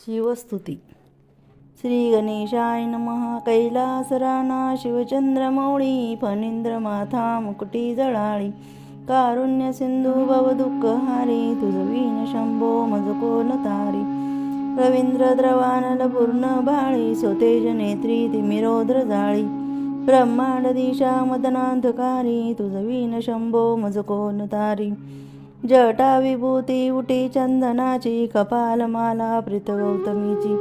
शिवस्तुती. श्री गणेशाय नमः. कैलासराणा शिवचंद्रमौळी, फणींद्रमाथा मुकुटी जळाळी, कारुण्य सिंधू भवदुःखहारी, तुझ वीण शंभो मज कोण तारी. रवींद्र द्रवानल पूर्ण भाळी, स्वतेज नेत्री तिमिरोद्र जाळी, ब्रह्मांड दिशा मदनांधकारी, तुझ वीण शंभो मज कोण तारी. जटा विभूती उटी चंदनाची, कपालमाला प्रीत गौतमीची,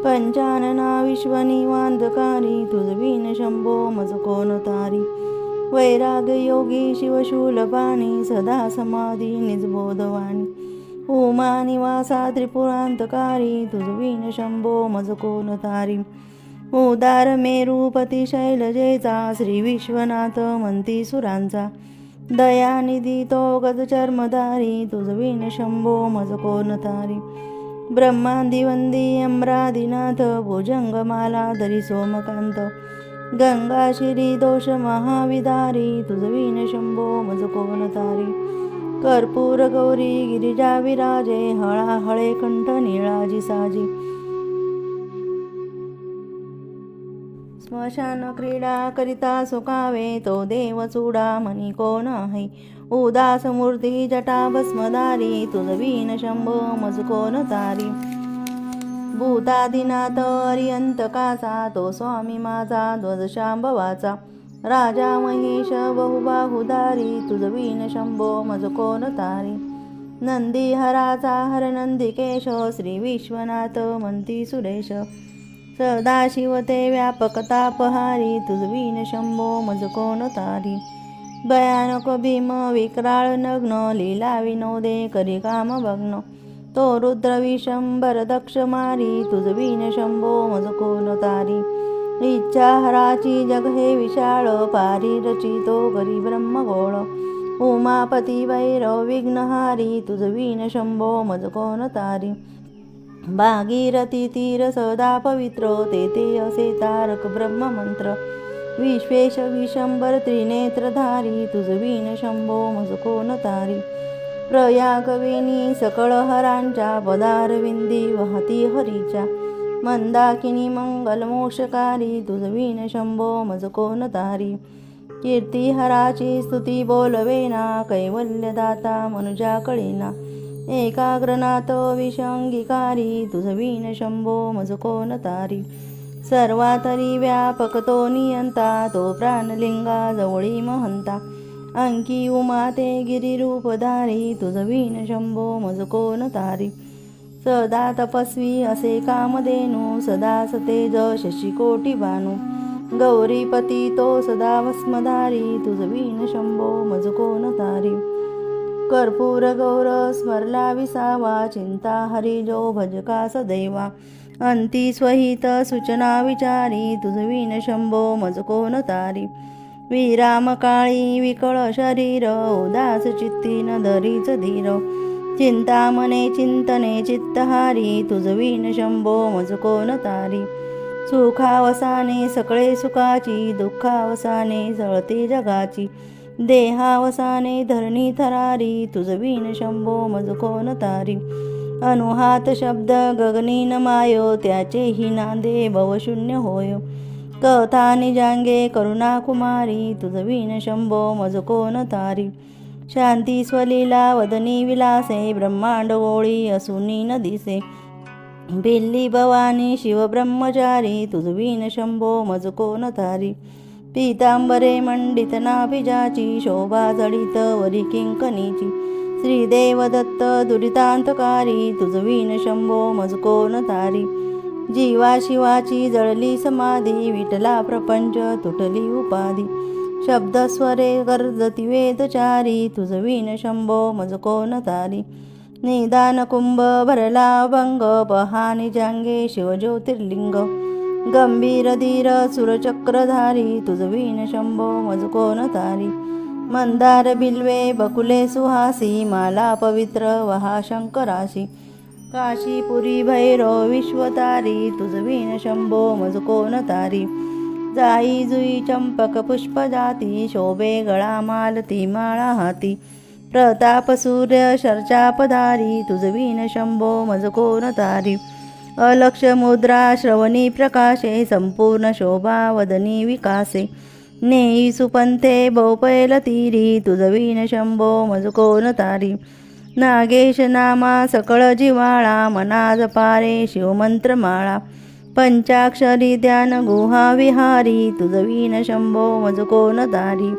पंचानना विश्वनिवांधकारी, तुझ वीण शंभो मज कोण तारी. वैराग्य योगी शिवशूलपाणी, सदा समाधी निजबोधवाणी, उमा निवासा त्रिपुरांतकारी, तुझ वीण शंभो मज कोण तारी. उदार मेरूपती शैलजेचा, श्री विश्वनाथ मंती सुरांचा, दयानिधी तो गज चर्मधारी, तुझ वीण शंभो मज कोण तारी. ब्रह्मांदी वंदी अमरादिनाथ, भुजंगमाला धरी सोमकांत, गंगा शिरी दोष महाविदारी, तुझ वीण शंभो मज कोण तारी. कर्पूर गौरी गिरिजा विराजे, हळाहळे कंठ निळाजी साजी, स्मशान क्रीडा करिता सुकावे, तो देव चूडामणी कोण आहे. उदास मूर्ती जटा भस्मधारी, तुझ वीण शंभो मज कोण तारी. भूतादिनाथ अरियंतकाचा, तो स्वामी माझा ध्वज शांभवाचा, राजा महेश बहुबाहुधारी, तुझ वीण शंभो मज कोण तारी. नंदीहराचा हर नंदिकेश, श्री विश्वनाथ मंती सुरेश, सदाशिव ते व्यापक तापहारी, तुझ वीण शंभो मज कोण तारी. भयानक भीम विक्राळ नग्न, लीला विनोदे करी काम भग्न, तो रुद्र विशंबर दक्ष मारी, तुझ वीण शंभो मज कोण तारी. इच्छा हराची जग हे विशाळ, पारी रचितो करी ब्रह्मगोळ, उमापती भैरव विघ्नहारी, तुझ वीण शंभो मज कोण तारी. भागीरथी तीर सदा पवित्र, तेथे असे तारक ब्रह्ममंत्र, विश्वेश विशंबर त्रिनेत्रधारी, तुझ वीण शंभो मज कोण तारी. प्रयागवेणी सकळ हरांच्या, पदारविंदी वाहती हरीच्या, मंदाकिनी मंगलमोक्षकारी, तुझ वीण शंभो मज कोण तारी. कीर्तिहराची स्तुती बोलवेना, कैवल्यदाता मनुजा कळेना, एकाग्रनाथ विषंगीकारी, तुझ वीण शंभो मज कोण तारी. सर्वातरी व्यापक तो नियंता, तो प्राणलिंगा जवळी महंता, अंकी उमा ते गिरिरूपधारी, तुझ वीण शंभो मज कोण तारी. सदा तपस्वी असे कामधेनू, सदा सतेज शशिकोटी बाणू, गौरीपती तो सदा भस्मधारी, तुझ वीण शंभो मज कोण तारी. कर्पूर गौर स्मरला विसावा, चिंता हरी जो भजका सदैवा, अंती स्वहित सूचना विचारी, तुझ वीण शंभो मज कोण तारी. विराम काळी विकळ शरीर, उदास चित्ती न धरीच धीर, चिंतामने चिंतने चित्तहारी, तुझ वीण शंभो मज कोण तारी. सुखावसाने सकळे सुखाची, दुःखावसाने जळते जगाची, देहावसाने धरणी थरारी, तुझ वीण शंभो मज कोण तारी. अनुहात शब्द गगनी न मायो, त्याचेही नांदे भवशून्य होय, कथा निजांगे करुणा कुमारी, तुझ वीण शंभो मज कोण तारी. शांती स्वलीला वदनी विलासे, ब्रह्मांड ओळी असुनी न दिसे, बिल्ली भवानी शिव ब्रह्मचारी, तुझ वीण शंभो मज कोण तारी. पीतांबरे मंडित नाभिजाची, शोभा जडित वरी किंकणीची, श्रीदेव दत्त दुरितांतकारी, तुझ वीण शंभो मज कोण तारी. जीवा शिवाची जळली समाधी, विटला प्रपंच तुटली उपाधी, शब्दस्वरे गर्जती वेदचारी, तुझ वीण शंभो मज कोण तारी. निदान कुंभ भरला भंग, पहानी जांगे शिव ज्योतिर्लिंग, गंभीर धीर सुरचक्रधारी, तुझ वीण शंभो मज कोण तारी. मंदार बिल्वे बकुले सुहासी, माला पवित्र वहा शंकराशी, काशीपुरी भैरव विश्वतारी, तुझ वीण शंभो मज कोण तारी. जाई जुई चंपक पुष्प जाती, शोभे गळा मालती माळा हाती, प्रताप सूर्य शर्चापधारी, तुझ वीण शंभो मज कोण तारी. अलक्ष मुद्रा श्रवणी प्रकाशे संपूर्ण शोभा वदनी विकासे नेई सुपंथे बहुपैल तीरी तुझवीन शंभो मज कोण तारी नागेश नामा सकळ जिवाळा मना जपारे शिवमंत्र माळा पंचाक्षरी ध्यान गुहा विहारी तुझवीन शंभो मज कोण तारी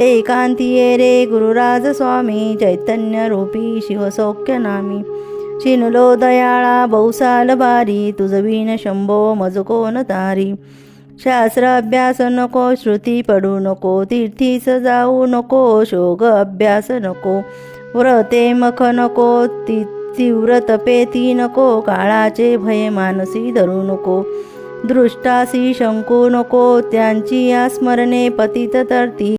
एकांती ये रे गुरुराज स्वामी चैतन्य रूपी शिवसौख्य नामी शिनलो दयाळा बहुसाल बारी तुझवीन शंभो मज कोण तारी शास्त्र अभ्यास नको श्रुती पडू नको तीर्थीस जाऊ नको शोग अभ्यास नको व्रते मख नको तीव्र तपेती नको काळाचे भय मानसी धरू नको दृष्टासी शंकू नको त्यांची या स्मरणे पतित तरती